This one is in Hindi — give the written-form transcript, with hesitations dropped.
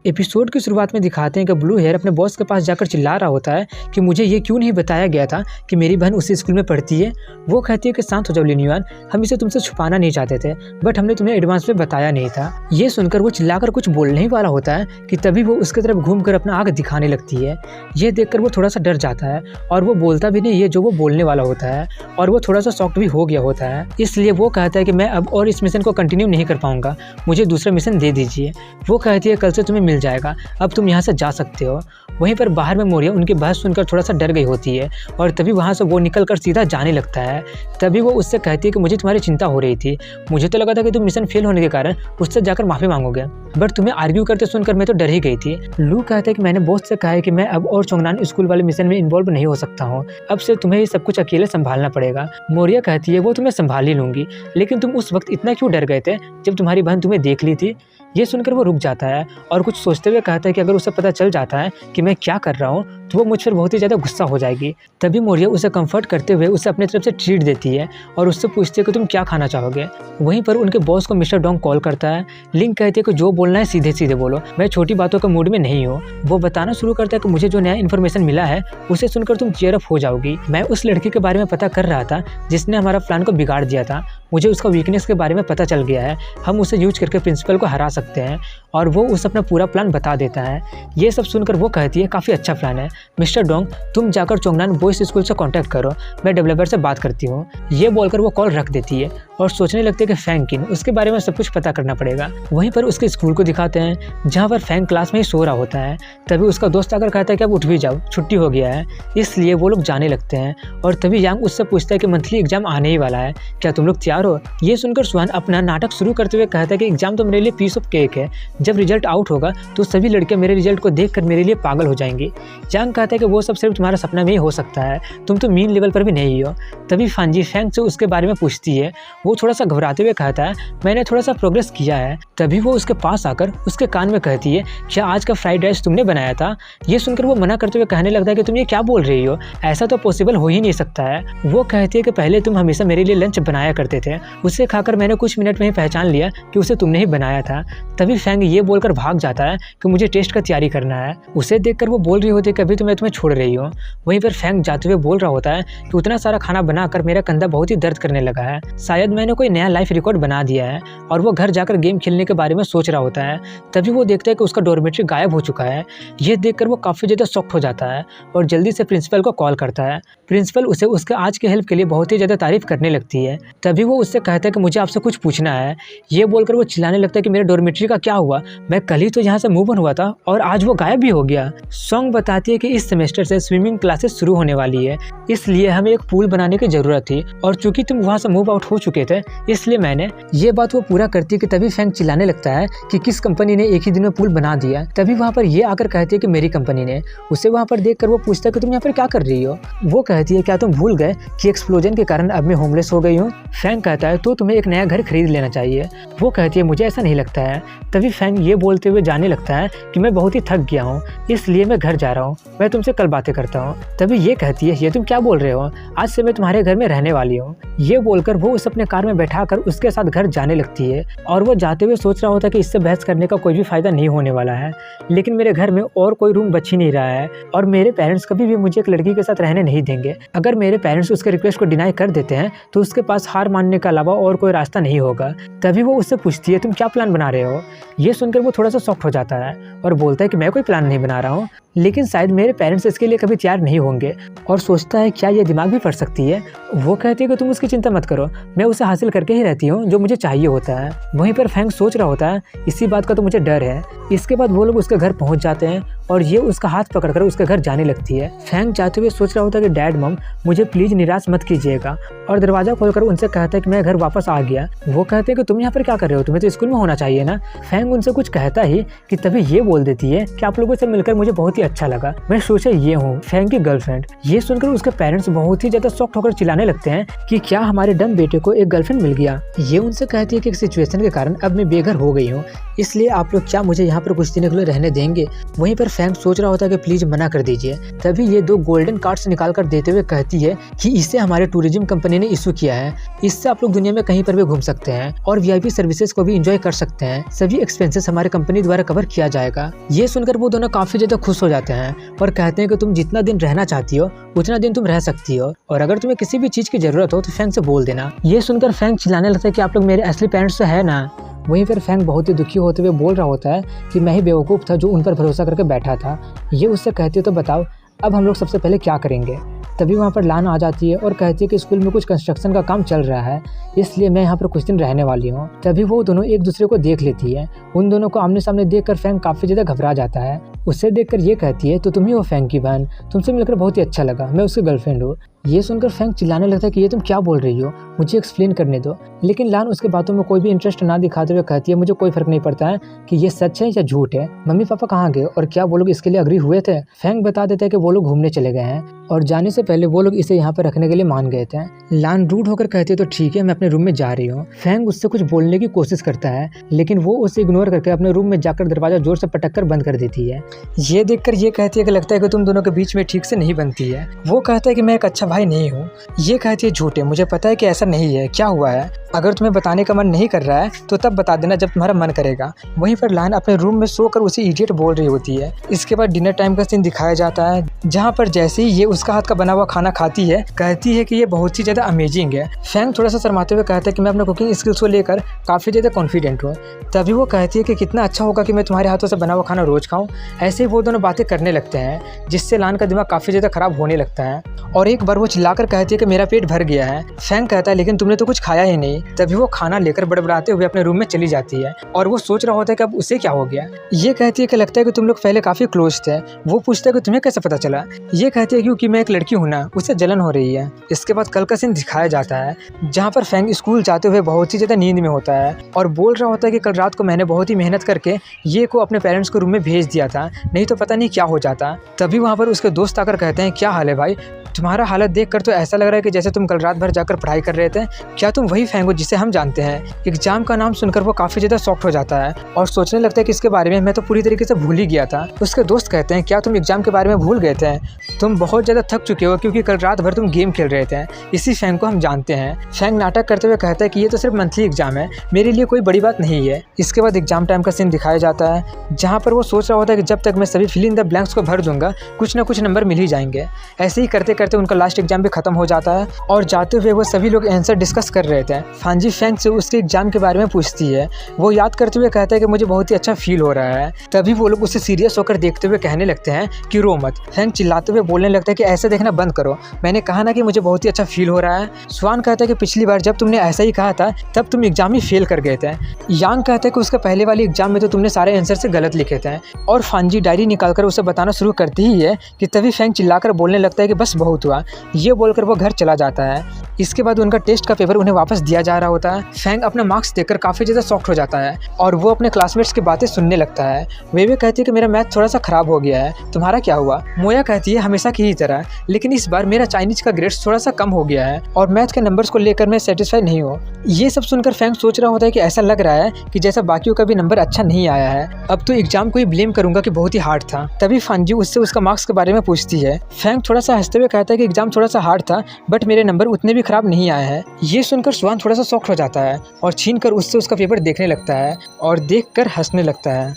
एपिसोड की शुरुआत में दिखाते हैं कि ब्लू हेयर अपने बॉस के पास जाकर चिल्ला रहा होता है कि मुझे ये क्यों नहीं बताया गया था कि मेरी बहन उसी स्कूल में पढ़ती है। वो कहती है कि शांत हो जाओ लिनयुआन, हम इसे तुमसे छुपाना नहीं चाहते थे, बट हमने तुम्हें एडवांस में बताया नहीं था। ये सुनकर वो चिल्लाकर कुछ बोलने ही वाला होता है कि तभी वो उसकी तरफ घूमकर अपना आग दिखाने लगती है। ये देखकर वो थोड़ा सा डर जाता है और वो बोलता भी नहीं है जो वो बोलने वाला होता है, और वो थोड़ा सा शॉक्ड भी हो गया होता है। इसलिए वो कहता है कि मैं अब और इस मिशन को कंटिन्यू नहीं कर पाऊंगा, मुझे दूसरा मिशन दे दीजिए। वो कहती है कल से तुम्हें मिल जाएगा, अब तुम यहाँ से जा सकते हो। वहीं पर बाहर में मोरिया उनकी बहस सुनकर थोड़ा सा डर गई होती है और तभी वहाँ से वो निकलकर सीधा जाने लगता है। तभी वो उससे कहती है कि मुझे तुम्हारी चिंता हो रही थी, मुझे तो लगा था कि तुम मिशन फेल होने के कारण उससे जाकर माफी मांगोगे, बट तुम्हें आर्ग्यू करते सुनकर मैं तो डर ही गई थी। लू कहता है कि मैंने बॉस से कहा है कि मैं अब और चोंगनान स्कूल वाले मिशन में इन्वॉल्व नहीं हो सकता हूँ, अब से तुम्हें ये सब कुछ अकेले संभालना पड़ेगा। मोरिया कहती है वो तुम्हें संभाल ही लूंगी, लेकिन तुम उस वक्त इतना क्यों डर गए थे जब तुम्हारी बहन तुम्हें देख ली थी। ये सुनकर वो रुक जाता है और कुछ सोचते हुए कहता है कि अगर उसे पता चल जाता है कि मैं क्या कर रहा हूँ तो वो मुझ पर बहुत ही ज़्यादा गुस्सा हो जाएगी। तभी मोरिया उसे कंफर्ट करते हुए उसे अपनी तरफ से ट्रीट देती है और उससे पूछती है कि तुम क्या खाना चाहोगे। वहीं पर उनके बॉस को मिस्टर डोंग कॉल करता है। लिंक कहती है कि जो बोलना है सीधे सीधे बोलो, मैं छोटी बातों के मूड में नहीं हूँ। वो बताना शुरू करता है कि मुझे जो नया इन्फॉर्मेशन मिला है उसे सुनकर तुम चीयर अप हो जाओगी। मैं उस लड़की के बारे में पता कर रहा था जिसने हमारा प्लान को बिगाड़ दिया था, मुझे उसका वीकनेस के बारे में पता चल गया है, हम उसे यूज करके प्रिंसिपल को हरा सकते हैं, और वो उसे अपना पूरा प्लान बता देता है। ये सब सुनकर वो कहती है काफ़ी अच्छा प्लान है मिस्टर डोंग, तुम जाकर चोंगनान बॉयज स्कूल से कांटेक्ट करो, मैं डेवलपर से बात करती हूँ। ये बोलकर वो कॉल रख देती है और सोचने लगती है कि फैंग किन, उसके बारे में सब कुछ पता करना पड़ेगा। वहीं पर उसके स्कूल को दिखाते हैं जहाँ पर फैंग क्लास में ही सो रहा होता है। तभी उसका दोस्त आकर कहता है कि अब उठ भी जाओ, छुट्टी हो गया है। इसलिए वो लोग जाने लगते हैं और तभी यांग उससे पूछता है कि मंथली एग्जाम आने ही वाला है, क्या तुम लोग तैयार हो। ये सुनकर सुहान अपना नाटक शुरू करते हुए कहता है कि एग्जाम तो मेरे लिए पीस ऑफ केक है, जब रिजल्ट आउट होगा तो सभी लड़के मेरे रिजल्ट को देखकर मेरे लिए पागल हो जाएंगे। यांग कहता है कि वो सब सिर्फ तुम्हारा सपना में ही हो सकता है, तुम तो मीन लेवल पर भी नहीं हो। तभी फांजी फैंग से उसके बारे में पूछती है। वो थोड़ा सा घबराते हुए कहता है मैंने थोड़ा सा प्रोग्रेस किया है। तभी वो उसके पास आकर उसके कान में कहती है क्या आज का फ्राइड राइस तुमने बनाया था। ये सुनकर वो मना करते हुए कहने लगता है कि तुम ये क्या बोल रही हो, ऐसा तो पॉसिबल हो ही नहीं सकता है। वो कहती है कि पहले तुम हमेशा मेरे लिए लंच बनाया करते थे, उसे खाकर मैंने कुछ मिनट में ही पहचान लिया कि उसे तुमने ही बनाया था। तभी फैंग ये बोलकर भाग जाता है कि मुझे टेस्ट का तैयारी करना है। उसे देखकर वो बोल रही होती है कभी तो मैं तुम्हें छोड़ रही हूँ। वहीं पर फैंग जाते हुए बोल रहा होता है कि उतना सारा खाना बनाकर मेरा कंधा बहुत ही दर्द करने लगा है, शायद मैंने कोई नया लाइफ रिकॉर्ड बना दिया है। और वो घर जाकर गेम खेलने के बारे में सोच रहा होता है। तभी वो देखता है कि उसका डॉर्मेट्री गायब हो चुका है। ये देखकर वो काफ़ी ज़्यादा शॉक्ड हो जाता है और जल्दी से प्रिंसिपल को कॉल करता है। प्रिंसिपल उसे उसके आज के हेल्प के लिए बहुत ही ज़्यादा तारीफ करने लगती है। तभी वो उससे कहता है कि मुझे आपसे कुछ पूछना है। ये बोलकर वो चिल्लाने लगता है कि मेरे डॉर्मेट्री का क्या हुआ, मैं कल ही तो यहाँ से मूव ऑन हुआ था और आज वो गायब भी हो गया। सॉन्ग बताती है कि इस सेमेस्टर से स्विमिंग क्लासेस शुरू होने वाली है, इसलिए हमें एक पूल बनाने की जरूरत थी, और चूंकि तुम वहाँ से मूव आउट हो चुके थे इसलिए मैंने। ये बात वो पूरा करती है कि तभी फैंग चिल्लाने लगता है कि किस कंपनी ने एक ही दिन में पूल बना दिया। तभी वहाँ पर ये आकर कहती है कि मेरी कंपनी ने। उसे वहाँ पर देखकर वो पूछता है कि तुम यहाँ पर क्या कर रही हो। वो कहती है क्या तुम भूल गए कि एक्सप्लोजन के कारण अब मैं होमलेस हो गई हूँ। फैंग कहता है तो तुम्हें एक नया घर खरीद लेना चाहिए। वो कहती है मुझे ऐसा नहीं लगता है। तभी फैंग ये बोलते हुए जाने लगता है कि मैं बहुत ही थक गया हूँ, इसलिए मैं घर जा रहा हूँ, मैं तुमसे कल बातें करता हूँ। तभी ये कहती है ये तुम क्या बोल रहे हो, आज से मैं तुम्हारे घर में रहने वाली हूँ। ये बोलकर वो उसे अपने कार में बैठाकर उसके साथ घर जाने लगती है और वो जाते हुए सोच रहा होता है कि इससे बहस करने का कोई भी फायदा नहीं होने वाला है, लेकिन मेरे घर में और कोई रूम बच ही नहीं रहा है और मेरे पेरेंट्स कभी भी मुझे एक लड़की के साथ रहने नहीं देंगे। अगर मेरे पेरेंट्स उसके रिक्वेस्ट को डिनाई कर देते हैं तो उसके पास हार मानने के अलावा और कोई रास्ता नहीं होगा। तभी वो उससे पूछती है तुम क्या प्लान बना रहे हो। ये सुनकर वो थोड़ा सा शॉक्ड हो जाता है और बोलता है कि मैं कोई प्लान नहीं बना रहा हूँ, लेकिन शायद मेरे पेरेंट्स इसके लिए कभी तैयार नहीं होंगे, और सोचता है क्या ये दिमाग भी पढ़ सकती है। वो कहती है कि तुम उसकी चिंता मत करो, मैं उसे हासिल करके ही रहती हूँ जो मुझे चाहिए होता है। वहीं पर फैंग सोच रहा होता है इसी बात का तो मुझे डर है। इसके बाद वो लोग उसके घर पहुंच जाते हैं और ये उसका हाथ पकड़कर उसके घर जाने लगती है। फैंग जाते हुए सोच रहा होता है कि डैड मम मुझे प्लीज निराश मत कीजिएगा, और दरवाजा खोलकर उनसे कहता है कि मैं घर वापस आ गया। वो कहते हैं कि तुम यहाँ पर क्या कर रहे हो, तुम्हें तो स्कूल में होना चाहिए ना। फैंग उनसे कुछ कहता ही कि तभी ये बोल देती है कि आप लोगों से मिलकर मुझे बहुत ही अच्छा लगा, मैं सोचा ये हूँ फैंग की गर्लफ्रेंड। ये सुनकर उसके पेरेंट्स बहुत ही ज्यादा शॉक्ड होकर चिल्लाने लगते हैं कि क्या हमारे डम बेटे को एक गर्लफ्रेंड मिल गया। ये उनसे कहती है कि एक सिचुएशन के कारण अब मैं बेघर हो गई हूँ, इसलिए आप लोग क्या मुझे यहाँ पर कुछ दिन के लिए रहने देंगे। वहीं पर फैंग सोच रहा होता है कि प्लीज मना कर दीजिए। तभी ये 2 गोल्डन कार्ड्स निकाल कर देते हुए कहती है कि इसे हमारे टूरिज्म कंपनी ने इशू किया है, इससे आप लोग दुनिया में कहीं पर भी घूम सकते हैं और वीआईपी सर्विसेज को भी एंजॉय कर सकते हैं, सभी एक्सपेंसेस हमारे कंपनी द्वारा कवर किया जाएगा। ये सुनकर वो दोनों काफी ज्यादा खुश हो जाते हैं और कहते हैं कि तुम जितना दिन रहना चाहती हो उतना दिन तुम रह सकती हो, और अगर तुम्हें किसी भी चीज की जरूरत हो तो फैंग से बोल देना। ये सुनकर फैंग चिल्लाने लगता है कि आप लोग मेरे असली पेरेंट्स तो है ना। वहीं फिर फैंग बहुत ही दुखी होते हुए बोल रहा होता है कि मैं ही बेवकूफ़ था जो उन पर भरोसा करके बैठा था। ये उससे कहती है तो बताओ अब हम लोग सबसे पहले क्या करेंगे। तभी वहाँ पर लान आ जाती है और कहती है कि स्कूल में कुछ कंस्ट्रक्शन का काम चल रहा है, इसलिए मैं यहाँ पर कुछ दिन रहने वाली हूँ। तभी वो दोनों एक दूसरे को देख लेती है। उन दोनों को आमने सामने देखकर फैंग काफ़ी ज़्यादा घबरा जाता है। उसे देखकर ये कहती है तो तुम ही हो फैंग की बहन, तुमसे मिलकर बहुत ही अच्छा लगा, मैं उसकी गर्लफ्रेंड हूँ। ये सुनकर फैंग चिल्लाने लगता है कि ये तुम क्या बोल रही हो, मुझे एक्सप्लेन करने दो। लेकिन लान उसके बातों में कोई भी इंटरेस्ट ना दिखाते हुए कहती है मुझे कोई फर्क नहीं पड़ता है कि ये सच है या झूठ है। मम्मी पापा कहाँ गए और क्या वो लोग इसके लिए अग्री हुए थे। फैंग बता देता है कि वो लोग घूमने चले गए हैं और जाने से पहले वो लोग इसे यहाँ पर रखने के लिए मान गए थे। लान रूड होकर कहती है तो ठीक है मैं अपने रूम में जा रही हूँ। फैंग उससे कुछ बोलने की कोशिश करता है लेकिन वो उसे इग्नोर करके अपने रूम में जाकर दरवाजा जोर से पटक कर बंद कर देती है। ये देखकर ये कहती है कि लगता है कि तुम दोनों के बीच में ठीक से नहीं बनती है। वो कहता है कि मैं एक अच्छा भाई नहीं हूँ। ये कहती है झूठे, मुझे पता है कि ऐसा नहीं है, क्या हुआ है, अगर तुम्हें बताने का मन नहीं कर रहा है तो तब बता देना जब तुम्हारा मन करेगा। वहीं पर लान अपने रूम में सोकर उसे इडियट बोल रही होती है। इसके बाद डिनर टाइम का सीन दिखाया जाता है जहाँ पर जैसे ही ये उसका हाथ का बना हुआ खाना खाती है कहती है कि ये बहुत ही ज़्यादा अमेजिंग है। फैंग थोड़ा सा शर्माते हुए कहता है कि मैं अपने कुकिंग स्किल्स को लेकर काफ़ी ज़्यादा कॉन्फिडेंट हूँ। तभी वो कहती है कि कितना अच्छा होगा कि मैं तुम्हारे हाथों से बना हुआ खाना रोज़ खाऊँ। ऐसे ही वो दोनों बातें करने लगते हैं जिससे लान का दिमाग काफ़ी ज़्यादा खराब होने लगता है और एक बार वो चिल्लाकर कहती है कि मेरा पेट भर गया है। फैंग कहता है लेकिन तुमने तो कुछ खाया ही नहीं। तभी वो खाना लेकर बड़बड़ाते हुए अपने रूम में चली जाती है और वो सोच रहा होता है कि अब उसे क्या हो गया। ये कहती है कि लगता है कि तुम लोग पहले काफ़ी क्लोज थे। वो पूछता है कि तुम्हें कैसे पता चला। ये कहती है क्योंकि मैं एक लड़की हूँ ना, उससे जलन हो रही है। इसके बाद कल का सीन दिखाया जाता है जहाँ पर फैंग स्कूल जाते हुए बहुत ही ज़्यादा नींद में होता है और बोल रहा होता है कि कल रात को मैंने बहुत ही मेहनत करके ये को अपने पेरेंट्स को रूम में भेज दिया था, नहीं तो पता नहीं क्या हो जाता। तभी वहाँ पर उसके दोस्त आकर कहते हैं क्या हाल है भाई, तुम्हारा हालत देखकर तो ऐसा लग रहा है कि जैसे तुम कल रात भर जाकर पढ़ाई कर रहे थे। क्या तुम वही फैंग हो जिसे हम जानते हैं। एग्जाम का नाम सुनकर वो काफ़ी ज़्यादा शॉक्ड हो जाता है और सोचने लगता है कि इसके बारे में मैं तो पूरी तरीके से भूल ही गया था। उसके दोस्त कहते हैं क्या तुम एग्जाम के बारे में भूल गए थे, तुम बहुत ज़्यादा थक चुके हो क्योंकि कल रात भर तुम गेम खेल रहे थे, इसी फैंग को हम जानते हैं। फैंग नाटक करते हुए कहता है कि ये तो सिर्फ मंथली एग्जाम है, मेरे लिए कोई बड़ी बात नहीं है। इसके बाद एग्जाम टाइम का सीन दिखाया जाता है जहाँ पर वो सोच रहा होता है कि जब तक मैं सभी फिल इन द ब्लैंक्स को भर दूंगा कुछ ना कुछ नंबर मिल ही जाएंगे। ऐसे ही करते करते उनका लास्ट एग्जाम भी खत्म हो जाता है और जाते हुए वो सभी लोग आंसर डिस्कस कर रहे थे। फांजी फैंग से उसके एग्जाम के बारे में पूछती है। वो याद करते हुए कहता है कि मुझे बहुत ही अच्छा फील हो रहा है। तभी वो लोग उसे सीरियस होकर देखते हुए कहने लगते हैं कि रो मत। फैंग चिल्लाते हुए बोलने लगता है कि ऐसे देखना बंद करो, मैंने कहा ना कि मुझे बहुत ही अच्छा फील हो रहा है। स्वान कहता है कि पिछली बार जब तुमने ऐसा ही कहा था तब तुम एग्जाम ही फेल कर गए थे। यांग कहता है कि उसके पहले वाली एग्जाम में तो तुमने सारे आंसर से गलत लिखे थे और फांजी डायरी निकालकर उसे बताना शुरू करती ही है कि तभी फैंग चिल्लाकर बोलने लगता है कि बस बहुत हुआ। ये बोलकर वो घर चला जाता है। इसके बाद उनका टेस्ट का पेपर उन्हें वापस दिया जा रहा होता है। फैंग अपने मार्क्स देखकर काफ़ी ज़्यादा शॉक्ड हो जाता है और वो अपने क्लासमेट्स की बातें सुनने लगता है। वे कहती है कि मेरा मैथ थोड़ा सा खराब हो गया है, तुम्हारा क्या हुआ। मोया कहती है हमेशा की ही तरह, लेकिन इस बार मेरा चाइनीज का ग्रेड्स थोड़ा सा कम हो गया है और मैथ के नंबर्स को लेकर मैं सेटिस्फाई नहीं हूँ। ये सब सुनकर फैंग सोच रहा होता है कि ऐसा लग रहा है कि जैसा बाकियों का भी नंबर अच्छा नहीं आया है, अब तो एग्जाम को ही ब्लेम करूंगा कि बहुत ही हार्ड था। तभी फांजी उससे उसका मार्क्स के बारे में पूछती है। फैंग थोड़ा सा हंसते हुए कहता है कि एग्जाम थोड़ा सा हार्ड था बट मेरे नंबर उतने भी खराब नहीं आए हैं। ये सुनकर स्वान थोड़ा सा शॉक्ड हो जाता है और छीन कर उससे उसका पेपर देखने लगता है और देखकर हंसने लगता है।